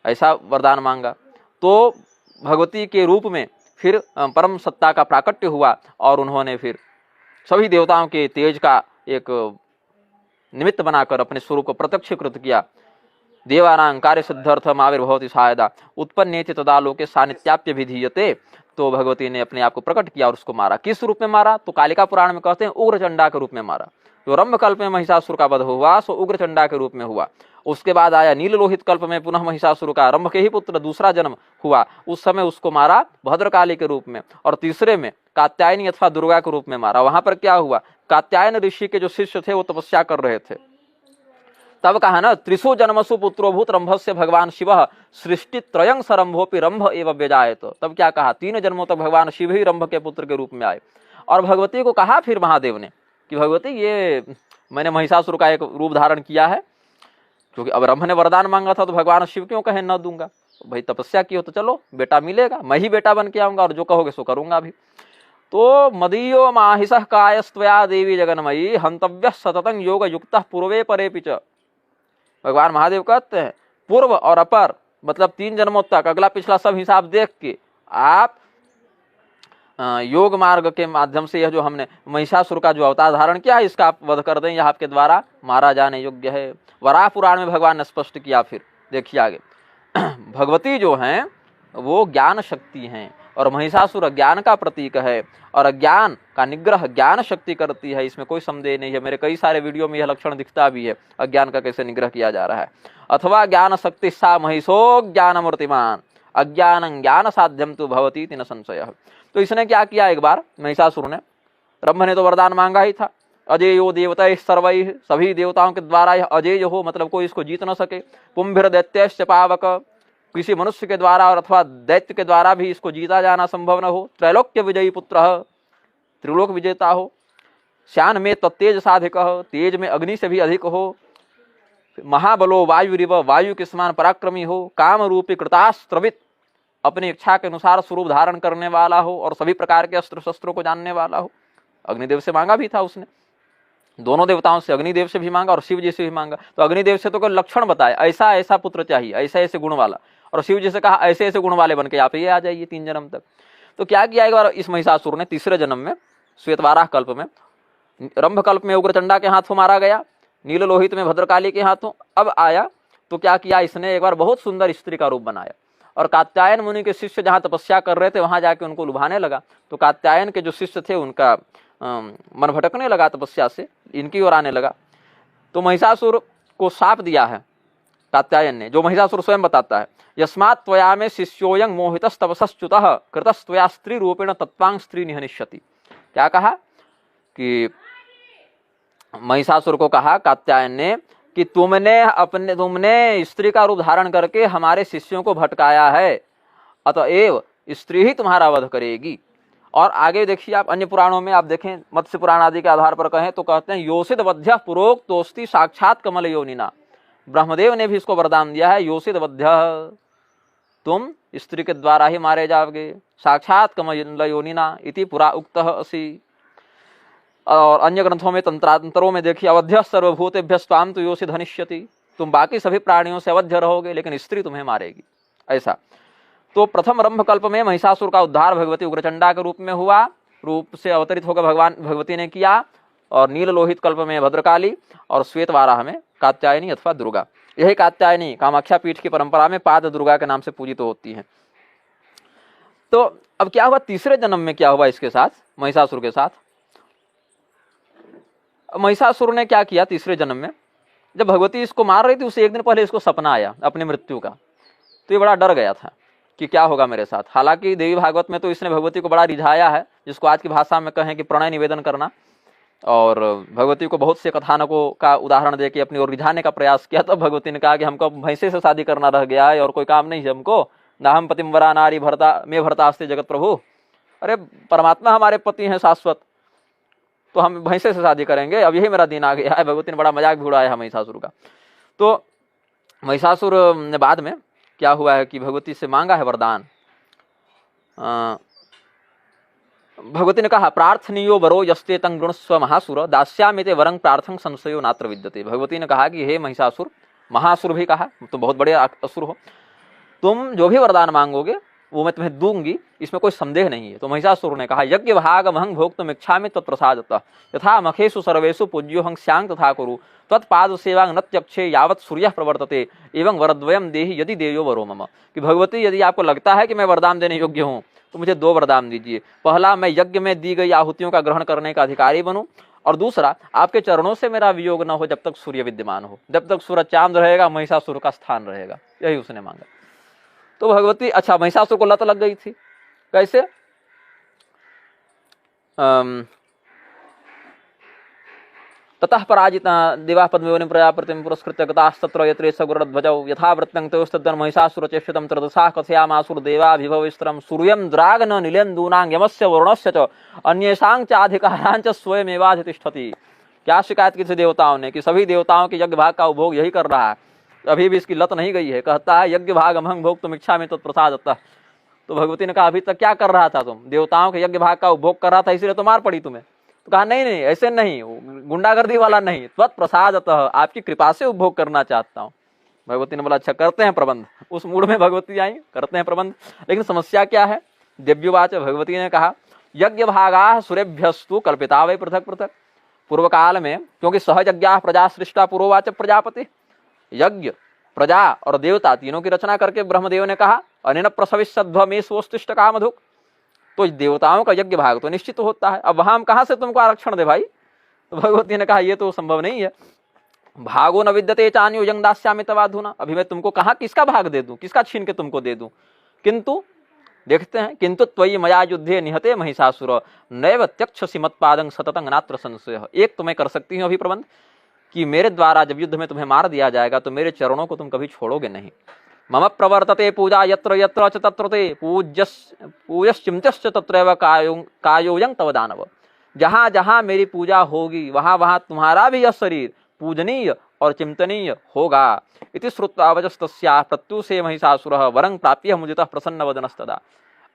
ऐसा वरदान मांगा। तो भगवती के रूप में फिर परम सत्ता का प्राकट्य हुआ, और उन्होंने फिर सभी देवताओं के तेज का एक निमित्त बनाकर अपने स्वरूप को प्रत्यक्षीकृत किया। देवानां कार्य सिद्ध्यर्थम आविर्भवति सहायता उत्पन्नेति तदा लोके सानित्याप्य विधीयते। तो भगवती ने अपने आप को प्रकट किया और उसको मारा। किस रूप में मारा? तो कालिका पुराण में कहते हैं उग्रचंडा के रूप में मारा। जो रंभ कल्प में महिषासुर का वध हुआ सो उग्रचंडा के रूप में हुआ। उसके बाद आया नील लोहित कल्प में पुनः महिषासुर का रंभ के ही पुत्र दूसरा जन्म हुआ, उस समय उसको मारा भद्रकाली के रूप में। और तीसरे में कात्यायनी अथवा दुर्गा के रूप में मारा। वहां पर क्या हुआ? कात्यायन ऋषि के जो शिष्य थे वो तपस्या कर रहे थे, तब कहा ना त्रिशु जन्मसु पुत्रोभूत रंभस्य भगवान शिव सृष्टि त्रयं सरंभोपि रंभ एवं व्यजायत। तब क्या कहा? 3 जन्मों तक भगवान शिव ही रंभ के पुत्र के रूप में आए। और भगवती को कहा फिर महादेव ने कि भगवती ये मैंने महिषासुर का एक रूप धारण किया है, क्योंकि अब रंभ ने वरदान मांगा था तो भगवान शिव क्यों कहे न दूंगा। तो भाई तपस्या की हो तो चलो बेटा मिलेगा, मैं ही बेटा बन के आऊंगा और जो कहोगे सो करूंगा भी। तो मदीयो माहिषः कायस्त्वया देवी जगन्मयी हंतव्य सततं योग युक्तः पूर्वे परे पिच। भगवान महादेव कहते हैं पूर्व और अपर मतलब 3 जन्मों तक अगला पिछला सब हिसाब देख के आप योग मार्ग के माध्यम से यह जो हमने महिषासुर का जो अवतार धारण किया है इसका आप वध कर दें, यह आपके द्वारा मारा जाने योग्य है। वराह पुराण में भगवान ने स्पष्ट किया। फिर देखिए आगे भगवती जो हैं वो ज्ञान शक्ति हैं और महिषासुर अज्ञान का प्रतीक है और अज्ञान का निग्रह ज्ञान शक्ति करती है, इसमें कोई संदेह नहीं है। मेरे कई सारे वीडियो में यह लक्षण दिखता भी है, अज्ञान का कैसे निग्रह किया जा रहा है। अथवा ज्ञान शक्ति सा महिषो ज्ञान मूर्तिमान अज्ञानं ज्ञान साध्यम तो भवती न संशय। तो इसने क्या किया? एक बार महिषासुर ने, रंभ ने तो वरदान मांगा ही था अजेयो देवता सर्वैः, सभी देवताओं के द्वारा यह अजेय हो मतलब कोई इसको जीत न सके। पुंभिर दैत्यश्च पावक, किसी मनुष्य के द्वारा और अथवा दैत्य के द्वारा भी इसको जीता जाना संभव न हो। त्रैलोक्य विजयी पुत्र, त्रिलोक विजेता हो। श्यान में तत्तेज साधिक, तेज में अग्नि से भी अधिक हो। महाबलो वायुरिव, वायु के समान पराक्रमी हो। काम रूपी कृतास्त्रवित, अपनी इच्छा के अनुसार स्वरूप धारण करने वाला हो और सभी प्रकार के अस्त्र शस्त्रों को जानने वाला हो। अग्निदेव से मांगा भी था उसने, दोनों देवताओं से, अग्निदेव से भी मांगा और शिव जी से भी मांगा। तो अग्निदेव से तो कोई लक्षण बताए ऐसा ऐसा पुत्र चाहिए, ऐसे ऐसे गुण वाला, और शिव जी से कहा ऐसे ऐसे गुण वाले बन के आप ये आ जाइए 3 जन्म तक। तो क्या किया एक बार इस महिषासुर ने तीसरे जन्म में श्वेतवाराह कल्प में, रंभ कल्प में उग्रचंडा के हाथों मारा गया, नील लोहित में भद्रकाली के हाथों। अब आया तो क्या किया इसने? एक बार बहुत सुंदर स्त्री का रूप बनाया और कात्यायन मुनि के शिष्य जहाँ तपस्या कर रहे थे वहां जाके उनको लुभाने लगा। तो कात्यायन के जो शिष्य थे उनका मन भटकने लगा तपस्या से, इनकी ओर आने लगा। तो महिषासुर को शाप दिया है कात्यायन ने, जो महिषासुर स्वयं बताता है, यस्मात् त्वया में शिष्योयं मोहितस्तपसश्च्युतः कृतस्त्वया स्त्री रूपेण तत्वांग स्त्री निहनिष्यति। क्या कहा कि महिषासुर को कहा कात्यायन ने कि तुमने स्त्री का रूप धारण करके हमारे शिष्यों को भटकाया है, अतएव स्त्री ही तुम्हारा वध करेगी। और आगे देखिए आप अन्य पुराणों में आप देखें, मत्स्य पुराण आदि के आधार पर कहें तो कहते हैं योषित वध्य पुरोक्तोस्ति साक्षात कमल योनिना। ब्रह्मदेव ने भी इसको वरदान दिया है, योषित वध्य, तुम स्त्री के द्वारा ही मारे जाओगे, साक्षात कमल योनिना इति पुरा उक्तः असि। और अन्य ग्रंथों में तंत्रांतरों में देखिए अवध्य सर्वभूतेभ्य स्वाम तो योषित हनिष्यति, तुम बाकी सभी प्राणियों से अवध्य रहोगे लेकिन स्त्री तुम्हें मारेगी, ऐसा। तो प्रथम रंभ कल्प में महिषासुर का उद्धार भगवती उग्रचंडा के रूप में हुआ, रूप से अवतरित होकर भगवती ने किया। और नील लोहित कल्प में भद्रकाली और श्वेतवाराह में कात्यायनी अथवा दुर्गा। यही कात्यायनी कामाख्या पीठ की परंपरा में पाद दुर्गा के नाम से पूजित होती है। तो अब क्या हुआ तीसरे जन्म में? क्या हुआ इसके साथ, महिषासुर के साथ? महिषासुर ने क्या किया तीसरे जन्म में? जब भगवती इसको मार रही थी उससे एक दिन पहले इसको सपना आया अपनी मृत्यु का, तो ये बड़ा डर गया था कि क्या होगा मेरे साथ। हालांकि देवी भागवत में तो इसने भगवती को बड़ा रिझाया है, जिसको आज की भाषा में कहें कि प्रणय निवेदन करना, और भगवती को बहुत से कथानकों का उदाहरण देके अपनी ओर रिझाने का प्रयास किया। तो भगवती ने कहा कि हमको भैंसे से शादी करना रह गया है और कोई काम नहीं है हमको, ना हम पतिम वरा नारी भरता में भरतास्ते जगत प्रभु। अरे परमात्मा हमारे पति हैं शाश्वत, तो हम भैंसे से शादी करेंगे, अब यही मेरा दिन आ गया है। भगवती ने बड़ा मजाक भी उड़ाया है महिषासुर का। तो महिषासुर ने बाद में क्या हुआ है कि भगवती से मांगा है वरदान। भगवती ने कहा प्रार्थनीयो वरो यस्ते तं गृणस्व महासुर दास्यामिते वरं प्रार्थं संशयो नात्र विद्यते। भगवती ने कहा कि हे महिषासुर, महासुर भी कहा, तुम बहुत बड़े असुर हो, तुम जो भी वरदान मांगोगे वो मैं तुम्हें दूंगी, इसमें कोई संदेह नहीं है। तो महिषासुर ने कहा यज्ञ भागमहं भोक्तुम इच्छामि त्वत्प्रसादतः यथा मखेषु सर्वेषु पूज्योऽहं स्यां तथा कुरु त्वत्पाद सेवां न त्यक्षे यावत् सूर्यः प्रवर्तते एवं वरद्वयं देहि यदि देयो वरो मम। कि भगवती यदि आपको लगता है कि मैं वरदान देने योग्य हूँ तो मुझे 2 वरदान दीजिए। पहला, मैं यज्ञ में दी गई आहुतियों का ग्रहण करने का अधिकारी बनूं, और दूसरा, आपके चरणों से मेरा वियोग न हो जब तक सूर्य विद्यमान हो। जब तक सूरज चांद रहेगा महिषासुर का स्थान रहेगा। यही उसने मांगा। तो भगवती, अच्छा, महिषासुर को लत लग गई थी। कैसे? ततः पराजिता देवाः पद्मयोनिं प्रजापतिं पुरस्कृत्य गतास्तत्र यत्रे सगुरध्वजौ यथावृत्तं तयोस्तद्वन् महिषासुरचेष्टितं त्रदशाः कथयामासुरदेवाभिभवैस्त्रं सूर्यं द्रागन नीलेन्दूनां यमस्य वरुणस्य च अन्येषां च अधिकारां च स्वयमेवाधितिष्ठति। क्या शिकायत की थी देवताओं ने कि सभी देवताओं के यज्ञ भाग का उपभोग यही कर रहा है, अभी भी इसकी लत नहीं गई है। कहता है यज्ञ भाग अहं भोक्तुम इच्छामि तत्प्रसादतः। तो भगवती ने कहा अभी तक क्या कर रहा था तुम? देवताओं के यज्ञ भाग का उपभोग कर रहा था, इसलिए तो मार पड़ी तुम्हें। तो कहा नहीं नहीं, ऐसे नहीं, गुंडागर्दी वाला नहीं, त्वत्प्रसादतः, आपकी कृपा से उपभोग करना चाहता हूँ। भगवती ने बोला अच्छा करते हैं प्रबंध। उस मूड में भगवती आई, करते हैं प्रबंध। लेकिन समस्या क्या है? दिव्यवाच, भगवती ने कहा यज्ञ भागा सुरेभ्यस्तु कल्पिता वै पृथक पृथक। पूर्व काल में क्योंकि सहयज्ञा प्रजा सृष्टा पूर्ववाच प्रजापति, यज्ञ, प्रजा और देवता तीनों की रचना करके ब्रह्मदेव ने कहा अनेन प्रसविष्यध्वमे स्वोस्तिष्ठ कामधुक्। तो देवताओं का यज्ञ भाग तो निश्चित होता है, अब वहां हम कहां से तुमको आरक्षण दे भाई? तो भगवती ने कहा यह तो संभव नहीं है। भागो न विद्यते चान्यो यं दास्यामि तवाधुना। अभी मैं तुमको कहां किसका भाग दे दूं, किसका छीन के तुमको दे दूं? किंतु देखते हैं, किंतु त्वयि मया युद्धे निहते महिषासुर नैव त्यक्षसि मत्पादं सततं नात्र संशयः। एक तो मैं कर सकती हूं अभी प्रबंध कि मेरे द्वारा जब युद्ध में तुम्हें मार दिया जाएगा तो मेरे चरणों को तुम कभी छोड़ोगे नहीं। मम प्रवर्तते पूजा यत्र यत्र च तत्र ते पूज्यश्चिंत्यश्च तत्रैव कायोयं तव दानव। जहां जहां मेरी पूजा होगी वहां वहां तुम्हारा भी यह शरीर पूजनीय और चिंतनीय होगा। इति श्रुत्वा वचस्तस्याः प्रत्युषे महिषासुरः वरं प्राप्य मुदितः प्रसन्नवदनस्तदा।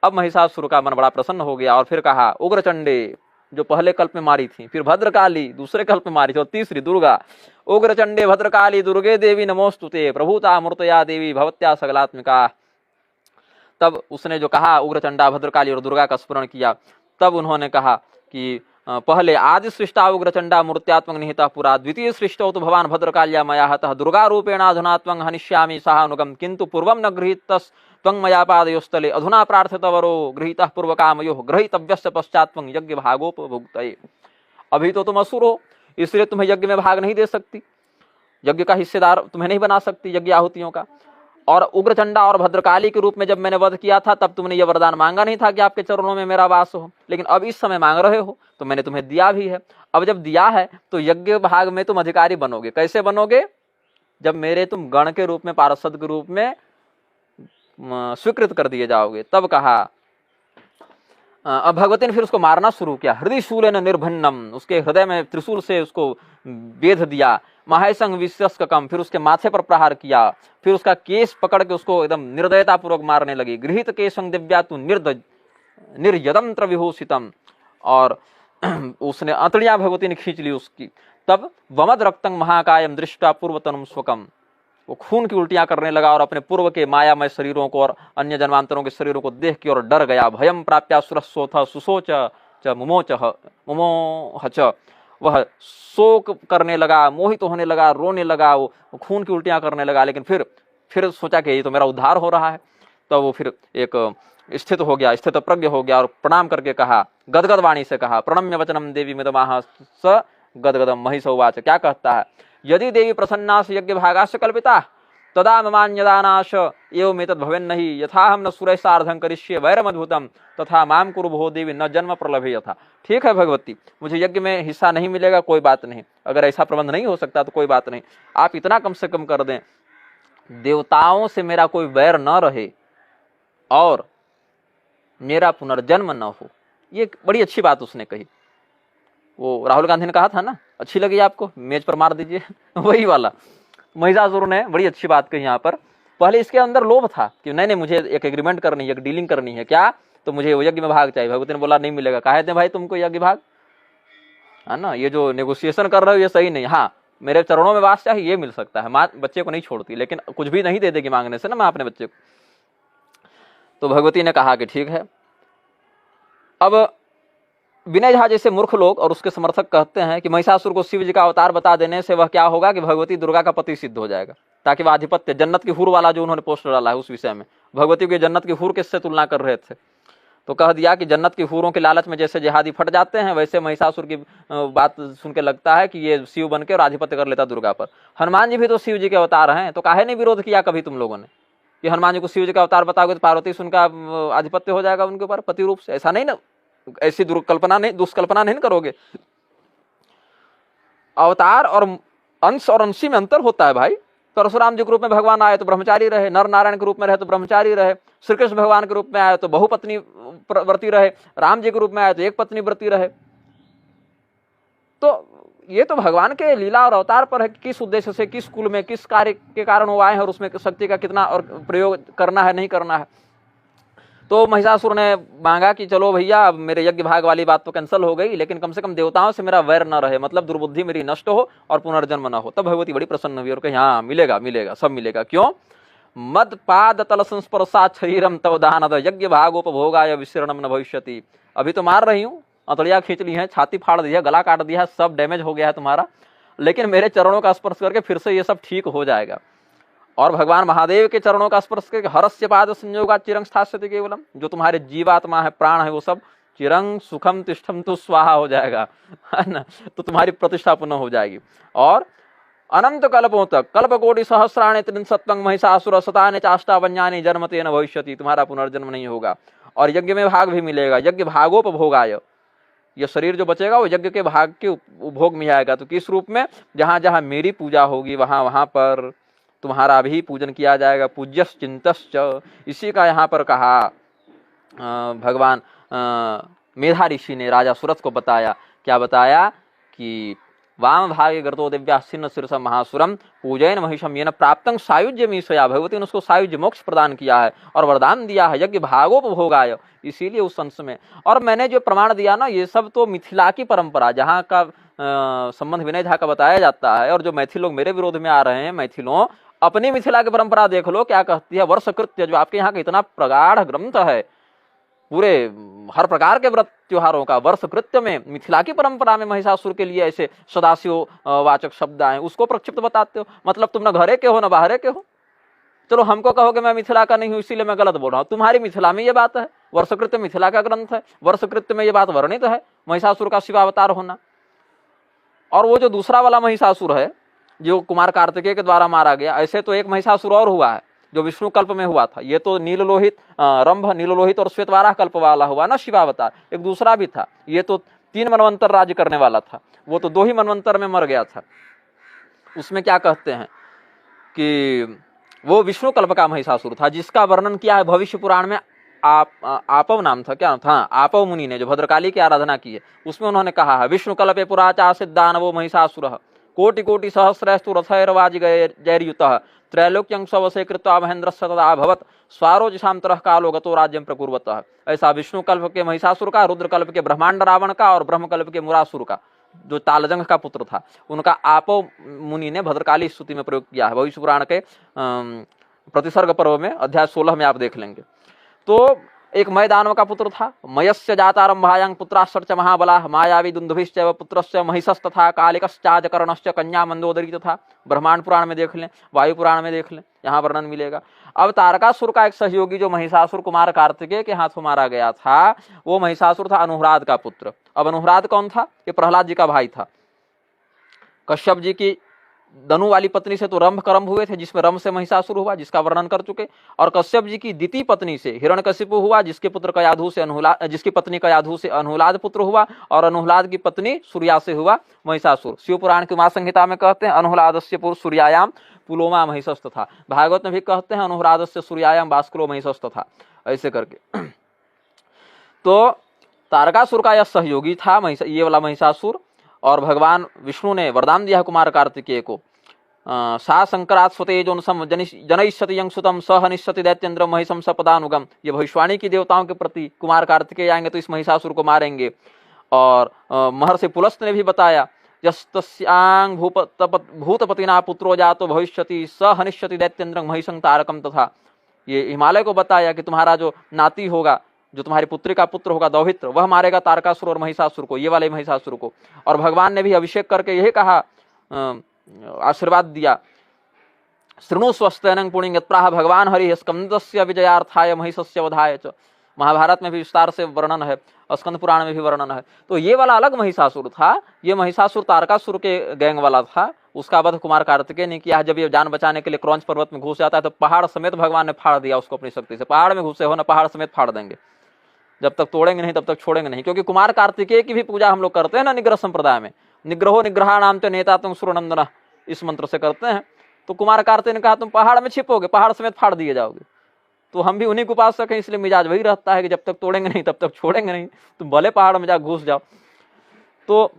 अब महिषासुर का मन बड़ा प्रसन्न हो गया और फिर कहा उग्रचंडे, जो पहले कल्प में मारी थी, फिर भद्रकाली दूसरे कल्प में मारी थी, और तीसरी दुर्गा, उग्रचंडे भद्रकाली दुर्गे देवी नमोस्तुते प्रभुता मूर्तया देवी भवत्या सकलात्मिका। तब उसने जो कहा उग्रचंडा, भद्रकाली और दुर्गा का स्मरण किया, तब उन्होंने कहा कि पहले आदि सृष्टा उग्रचंडा मूर्त्यात्मक निहिता पुरा द्वितीय सृष्टौ तो भवान भद्रकाल्या मया हतः दुर्गा रूपेणाधुना त्वं हनिष्यामि सहानुगम किंतु पूर्वं न गृहीतस् त्वं मया पादयोस्तले अधुना प्रार्थितवरो गृहीतः पूर्वकामयोः ग्रहीतव्यस्य पश्चात् त्वं यज्ञ भागोपभुक्तये। अभी तो तुम असुर हो, इसलिए तुम्हें यज्ञ में भाग नहीं दे सकती, यज्ञ का हिस्सेदार तुम्हें नहीं बना सकती यज्ञ आहुतियों का। और उग्रचंडा और भद्रकाली के रूप में जब मैंने वध किया था तब तुमने यह वरदान मांगा नहीं था कि आपके चरणों में मेरा वास हो, लेकिन अब इस समय मांग रहे हो तो मैंने तुम्हें दिया भी है। अब जब दिया है तो यज्ञ भाग में तुम अधिकारी बनोगे। कैसे बनोगे? जब मेरे तुम गण के रूप में, पार्षद के रूप में स्वीकृत कर दिए जाओगे। तब कहा, अब भगवती ने फिर उसको मारना शुरू किया। हृदय शूलेन निर्भिन्नम, उसके हृदय में त्रिशूल से उसको बेध दिया। महासंग विश्वस्कम, फिर उसके माथे पर प्रहार किया। फिर उसका केस पकड़ के उसको एकदम निर्दयता पूर्वक मारने लगी। गृहीत केशं दिव्या तु निर्यदंत्र विभूषितम, और उसने अंतड़ियां भगवती ने खींच ली उसकी। तब वमद रक्तं महाकायम दृष्टा पूर्वतनुम स्वकम, वो खून की उल्टियां करने लगा और अपने पूर्व के मायामय शरीरों को और अन्य जन्मांतरों के शरीरों को देख के और डर गया। भयम प्राप्या सुरस्सोथ सुसोच च मुमोह च, वह शोक करने लगा, मोहित होने लगा, रोने लगा, वो खून की उल्टियां करने लगा। लेकिन फिर सोचा कि ये तो मेरा उद्धार हो रहा है। तो वो फिर एक स्थित हो गया, स्थित प्रज्ञ हो गया और प्रणाम करके कहा, गदगद वाणी से कहा, प्रणम्य वचनम देवी मिदमाह स गदगदम महिषौवाच। क्या कहता है? यदि देवी प्रसन्ना से यज्ञ भागास्य कल्पिता तदा ममान्यदानाश एवमेतद् भवेन्नहि यथाहं न सुरैः सार्धं करिष्ये वैरमद्भुतं तथा माम कुरु भो देवी न जन्म प्रलभे यथा। ठीक है भगवती, मुझे यज्ञ में हिस्सा नहीं मिलेगा, कोई बात नहीं। अगर ऐसा प्रबंध नहीं हो सकता तो कोई बात नहीं, आप इतना कम से कम कर दें, देवताओं से मेरा कोई वैर न रहे और मेरा पुनर्जन्म न हो। ये बड़ी अच्छी बात उसने कही। वो राहुल गांधी ने कहा था ना, अच्छी लगी आपको, मेज पर मार दीजिए वही वाला। महिषासुर ने बड़ी अच्छी बात कही यहाँ पर। पहले इसके अंदर लोभ था कि नहीं नहीं, मुझे एक एग्रीमेंट करनी है, एक डीलिंग करनी है। क्या? तो मुझे यज्ञ में भाग चाहिए। भगवती ने बोला नहीं मिलेगा। कहे थे भाई तुमको यज्ञ भाग, है ना, ये जो नेगोशिएशन कर रहे हो ये सही नहीं। हाँ, मेरे चरणों में वास चाहिए, ये मिल सकता है। माँ बच्चे को नहीं छोड़ती, लेकिन कुछ भी नहीं दे देगी मांगने से ना माँ अपने बच्चे को। तो भगवती ने कहा कि ठीक है। अब विनय झा जैसे मूर्ख लोग और उसके समर्थक कहते हैं कि महिषासुर को शिव जी का अवतार बता देने से वह क्या होगा कि भगवती दुर्गा का पति सिद्ध हो जाएगा, ताकि वह आधिपत्य, जन्नत की हूर वाला जो उन्होंने पोस्टर डाला है उस विषय में, भगवती की जन्नत की हूर किससे तुलना कर रहे थे, तो कह दिया कि जन्नत की हूरों के लालच में जैसे जिहादी फट जाते हैं, वैसे महिषासुर की बात सुन के लगता है कि ये शिव बन के और आधिपत्य कर लेता दुर्गा पर। हनुमान जी भी तो शिव जी के अवतार हैं, तो काहे नहीं विरोध किया कभी तुम लोगों ने कि हनुमान जी को शिव जी का अवतार बताओगे तो पार्वती से उनका आधिपत्य हो जाएगा उनके ऊपर पति रूप से? ऐसा नहीं ना, ऐसी दुष्कल्पना नहीं करोगे। अवतार और अंश और अंशी में अंतर होता है भाई। परशुराम जी के रूप में भगवान आए तो ब्रह्मचारी रहे, नर नारायण के रूप में रहे तो ब्रह्मचारी रहे, श्री कृष्ण भगवान के रूप में आए तो बहुपत्नी व्रती रहे, राम जी के रूप में आए तो एक पत्नी व्रती रहे। तो ये तो भगवान के लीला और अवतार पर है कि किस उद्देश्य से, किस कुल में, किस कार्य के कारण वो आए हैं और उसमें शक्ति का कितना और प्रयोग करना है नहीं करना है। तो महिषासुर ने मांगा कि चलो भैया मेरे यज्ञ भाग वाली बात तो कैंसिल हो गई, लेकिन कम से कम देवताओं से मेरा वैर न रहे, मतलब दुर्बुद्धि मेरी नष्ट हो और पुनर्जन्म न हो। तब भगवती बड़ी प्रसन्न हुई और कही हाँ मिलेगा मिलेगा, सब मिलेगा। क्यों? मद पाद तल संस्पर्शात् शरीरम तव दानद यज्ञ भागोपभोगाय विसरणम न भविष्यति। अभी तो मार रही हूँ, अतड़ियाँ खींच ली हैं, छाती फाड़ दी है, गला काट दिया है, सब डैमेज हो गया है तुम्हारा, लेकिन मेरे चरणों का स्पर्श करके फिर से ये सब ठीक हो जाएगा। और भगवान महादेव के चरणों का स्पर्श करके हरस्य पाद संयोगा चिरंग स्थास्यति केवलम, जो तुम्हारे जीवात्मा है, प्राण है, वो सब चिरंग सुखम तिष्ठम तु स्वाहा हो जाएगा, है ना, तो तुम्हारी प्रतिष्ठा पुनः हो जाएगी। और अनंत कल्पों तक, कल्प कोटि सहस्राणि त्रिंशत्वं महिषासुर शतानि चाष्टावन्यानि जन्मते न भविष्यति, तुम्हारा पुनर्जन्म नहीं होगा। और यज्ञ में भाग भी मिलेगा, यज्ञ भागोपभोगाय, ये शरीर जो बचेगा वो यज्ञ के भाग के उपभोग में आएगा। तो किस रूप में? जहां जहां मेरी पूजा होगी वहां वहां पर तुम्हारा भी पूजन किया जाएगा। पूज्यश्च चिंतश्च, इसी का यहाँ पर कहा भगवान मेधा ऋषि ने राजा सूरत को बताया। क्या बताया? कि वाम भागे गर्तो दिव्या सिन्न शीर्ष महासुरम पूजयन महिषम येन प्राप्तं सायुज्य मीशया, भगवती ने उसको सायुज्य मोक्ष प्रदान किया है और वरदान दिया है यज्ञ भागोपभोगाय, इसीलिए उस अंश में। और मैंने जो प्रमाण दिया ना, ये सब तो मिथिला की परंपरा, जहाँ का संबंध विनय झा का बताया जाता है। और जो मैथिल लोग मेरे विरोध में आ रहे हैं, मैथिलों, अपनी मिथिला की परंपरा देख लो क्या कहती है। वर्षकृत्य जो आपके यहाँ का इतना प्रगाढ़ ग्रंथ है, पूरे हर प्रकार के व्रत त्योहारों का वर्षकृत्य में मिथिला की परंपरा में महिषासुर के लिए ऐसे सदाशिव वाचक शब्द आए, उसको प्रक्षिप्त बताते हो। मतलब तुम न घरे के हो न बाहरे के हो। चलो हमको कहोगे मैं मिथिला का नहीं हूँ इसीलिए मैं गलत बोल रहा हूँ, तुम्हारी मिथिला में ये बात है, वर्षकृत्य मिथिला का ग्रंथ है, वर्षकृत्य में ये बात वर्णित है महिषासुर का शिवावतार होना। और वो जो दूसरा वाला महिषासुर है जो कुमार कार्तिकेय के द्वारा मारा गया, ऐसे तो एक महिषासुर और हुआ है जो विष्णु कल्प में हुआ था। ये तो नीललोहित रंभ, नीललोहित और श्वेतवाराह कल्प वाला हुआ ना शिवावतार। एक दूसरा भी था, ये तो 3 मनवंतर राज्य करने वाला था, वो तो 2 ही मनवंतर में मर गया था। उसमें क्या कहते हैं कि वो विष्णु कल्प का महिषासुर था, जिसका वर्णन किया है भविष्य पुराण में। आपव नाम था, क्या था? आपव मुनि ने जो भद्रकाली की आराधना की है, उसमें उन्होंने कहा है विष्णु कल्पे पुराचासित दानवो महिषासुरः कोटि कोटि सहस्रस्तु रथैर्वाजिगैर्युतः त्रैलोक्यं स्ववशे कृत्वा महेन्द्रस्य तदा अभवत् स्वारोजिषां तरः कालो गतो राज्यं प्रकुर्वतः। ऐसा विष्णु कल्प के महिषासुर का, रुद्र कल्प के ब्रह्मांड रावण का और ब्रह्म कल्प के मुरासुर का, जो तालजंग का पुत्र था, उनका आपव मुनि ने भद्रकाली स्तुति में प्रयोग किया है। भविष्य पुराण के प्रतिसर्ग पर्व में अध्याय 16 में आप देख लेंगे। तो एक मय दानव का पुत्र था, मयस्य जातारंभायां पुत्राश्च महाबलाः मायावी दुंदुभिश्चैव पुत्रस्य महिषस्तथा कालिकश्चाजकर्णश्च कन्या मंदोदरी तथा। ब्रह्मांड पुराण में देख लें, वायु पुराण में देख लें, यहाँ वर्णन मिलेगा। अब तारकासुर का एक सहयोगी जो महिषासुर कुमार कार्तिकेय के हाथों मारा गया था, वो महिषासुर था अनुहराद का पुत्र। अब अनुहराद कौन था? ये प्रहलाद जी का भाई था। कश्यप जी की धनु वाली पत्नी से तो रंभ कर्म हुए थे, जिसमें रंभ से महिषासुर हुआ, जिसका वर्णन कर चुके। और कश्यप जी की द्वितीय पत्नी से हिरण्यकशिपु हुआ, जिसके पुत्र कयाधु से जिसकी पत्नी कयाधु से अनुहलाद पुत्र हुआ, और अनुहलाद की पत्नी सूर्या से हुआ महिषासुर। शिव पुराण की उमा संहिता में कहते हैं अनुहलादस्य पुरुष सूर्यायाम पुलोमा महिषस्त था। भागवत में भी कहते हैं अनुहरादस्य सूर्यायाम बास्कुलो महिषस्त था, ऐसे करके। तो तारकासुर का यह सहयोगी था ये वाला महिषासुर। और भगवान विष्णु ने वरदान दिया कुमार कार्तिकेय को, सा शंकरात् स्वतेजोन्सम जनयिष्यति यं सुतम स हनिष्यति दैत्येन्द्र महिषं सपदानुगम। ये भविष्यवाणी की देवताओं के प्रति कुमार कार्तिकेय आएंगे तो इस महिषासुर को मारेंगे। और महर्षि पुलस्त ने भी बताया यस्तस्यांग भूतपतिना पुत्रो जातो भविष्यति स हनिष्यति दैत्येन्द्रं महिषं तारकम तथा। ये हिमालय को बताया कि तुम्हारा जो नाती होगा, जो तुम्हारी पुत्री का पुत्र होगा दौहित्र, वह मारेगा तारकासुर और महिषासुर को, ये वाले महिषासुर को। और भगवान ने भी अभिषेक करके यही कहा, आशीर्वाद दिया, शृणु स्वस्तेनं पुण्यं यत्प्राह भगवान हरि स्कंदस्य विजयार्थाय महिषस्य वधाय च। महाभारत में भी विस्तार से वर्णन है, स्कंद पुराण में भी वर्णन है। तो ये वाला अलग महिषासुर था, ये महिषासुर तारकासुर के गैंग वाला था, उसका वध कुमार कार्तिकेय ने किया। जब ये जान बचाने के लिए क्रौंच पर्वत में घुस जाता है तो पहाड़ समेत भगवान ने फाड़ दिया उसको अपनी शक्ति से। पहाड़ में घुसे हो ना, पहाड़ समेत फाड़ देंगे, जब तक तोड़ेंगे नहीं तब तक छोड़ेंगे नहीं। क्योंकि कुमार कार्तिकेय की भी पूजा हम लोग करते हैं ना निग्रह संप्रदाय में, निग्रहो निग्रहाणाम च नेता तुम सुरनंदन, इस मंत्र से करते हैं। तो कुमार कार्तिकेय ने कहा तुम पहाड़ में छिपोगे, पहाड़ समेत फाड़ दिए जाओगे। तो हम भी उन्हीं के उपासक हैं, इसलिए मिजाज वही रहता है कि जब तक तोड़ेंगे नहीं तब तक छोड़ेंगे नहीं, तुम भले पहाड़ में जा घुस जाओ। तो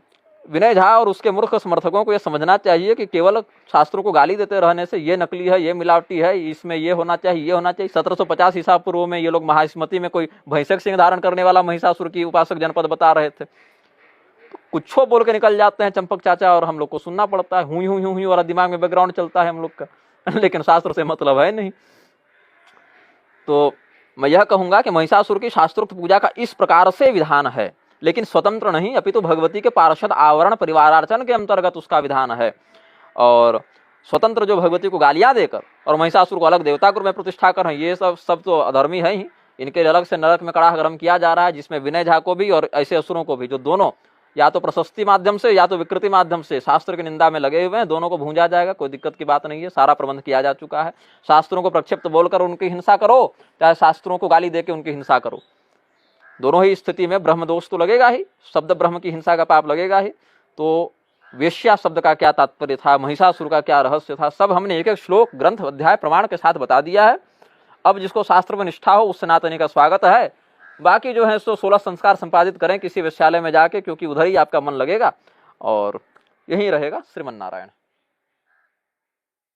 विनय झा और उसके मूर्ख समर्थकों को यह समझना चाहिए कि केवल शास्त्रों को गाली देते रहने से ये नकली है, ये मिलावटी है, इसमें ये होना चाहिए, ये होना चाहिए। 1750 ईसा पूर्व में ये लोग महास्मृति में कोई भैंसक सिंह धारण करने वाला महिषासुर की उपासक जनपद बता रहे थे। तो कुछो बोल के निकल जाते हैं चंपक चाचा, और हम लोग को सुनना पड़ता है, हुई हुई हुई, और दिमाग में बैकग्राउंड चलता है हम लोग का लेकिन शास्त्र से मतलब है नहीं। तो मैं यह कहूंगा कि महिषासुर की शास्त्रोक्त पूजा का इस प्रकार से विधान है, लेकिन स्वतंत्र नहीं, अपितु भगवती के पार्षद आवरण परिवारार्चन के अंतर्गत उसका विधान है। और स्वतंत्र जो भगवती को गालियां देकर और महिषासुर को अलग देवता रूप में प्रतिष्ठा कर, ये सब तो अधर्मी है ही। इनके अलग से नरक में कड़ाह गरम किया जा रहा है, जिसमें विनय झा को भी और ऐसे असुरों को भी, जो दोनों या तो प्रशस्ति माध्यम से या तो विकृति माध्यम से शास्त्र की निंदा में लगे हुए हैं, दोनों को भूंजा जाएगा। कोई दिक्कत की बात नहीं है, सारा प्रबंध किया जा चुका है। शास्त्रों को प्रक्षिप्त बोलकर उनकी हिंसा करो, चाहे शास्त्रों को गाली देकर उनकी हिंसा करो, दोनों ही स्थिति में ब्रह्म दोष तो लगेगा ही, शब्द ब्रह्म की हिंसा का पाप लगेगा ही। तो वेश्या शब्द का क्या तात्पर्य था, महिषासुर का क्या रहस्य था, सब हमने एक एक श्लोक ग्रंथ अध्याय प्रमाण के साथ बता दिया है। अब जिसको शास्त्र में निष्ठा हो उस सनातनी का स्वागत है। बाकी जो है सो 16 संस्कार संपादित करें किसी विश्वविद्यालय में जाके, क्योंकि उधर ही आपका मन लगेगा और यही रहेगा। श्रीमन नारायण।